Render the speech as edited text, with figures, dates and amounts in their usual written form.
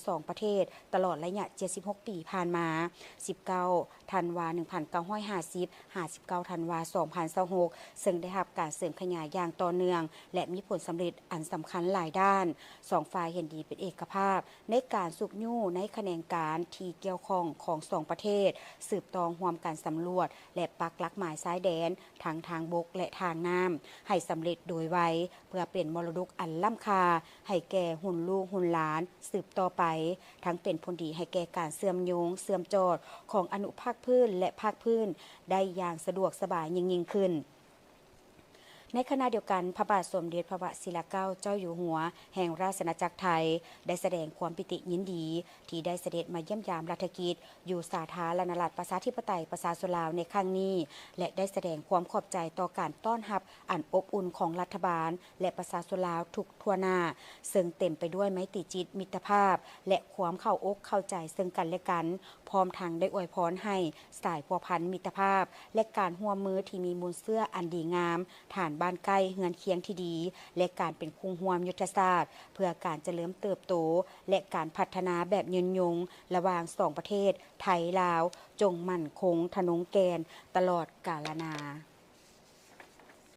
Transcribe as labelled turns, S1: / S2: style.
S1: สองประเทศตลอดระยะ76 ปีผ่านมา19ธันวา1950 59ธันวา2026ซึ่งได้รับการเสริมขยายอย่างต่อเนื่องและมีผลสำเร็จอันสำคัญหลายด้านสองฝ่ายเห็นดีเป็นเอกภาพในการสุกยู่ในแขนงการที่เกี่ยวข้องของสองประเทศสืบตองร่วมการสำรวจและปักหลักหมายซ้ายแดนทั้งทางบกและทางน้ำให้สำเร็จโดยไวเพื่อเป็นมรดกอันล้ำค่าให้แก่หุ่นลูกหุ่นหลานสืบต่อไปทั้งเป็นผลดีให้แก่การเสื่อมโยงเสื่อมจอดของอนุภาคพื้นและภาคพื้นได้อย่างสะดวกสบายยิ่งขึ้นในขณะเดียวกันพระบาทสมเด็จพระวชิรเกล้าเจ้าอยู่หัวแห่งราชอาณาจักรไทยได้แสดงความปิติยินดีที่ได้เสด็จมาเยี่ยมยามรัฐกิจอยู่สาธารณรัฐประชาธิปไตยประชาชนลาวในครั้งนี้และได้แสดงความขอบใจต่อการต้อนรับอันอบอุ่นของรัฐบาลและประชาชนลาวทุกทั่วหน้าซึ่งเต็มไปด้วยไมตรีจิตมิตรภาพและความเข้าอกเข้าใจซึ่งกันและกันพร้อมทั้งได้อวยพรให้สายพัวพันมิตรภาพและการร่วมมือที่มีมูลเสื้ออันดีงามฐานบ้านใกล้เฮือนเคียงที่ดีและการเป็นคู่ร่วมยุทธศาสตร์เพื่อการเจริญเติบโตและการพัฒนาแบบยืนยงระหว่างสองประเทศไทยลาวจงมั่นคงทะนงแกนตลอดกาลนาน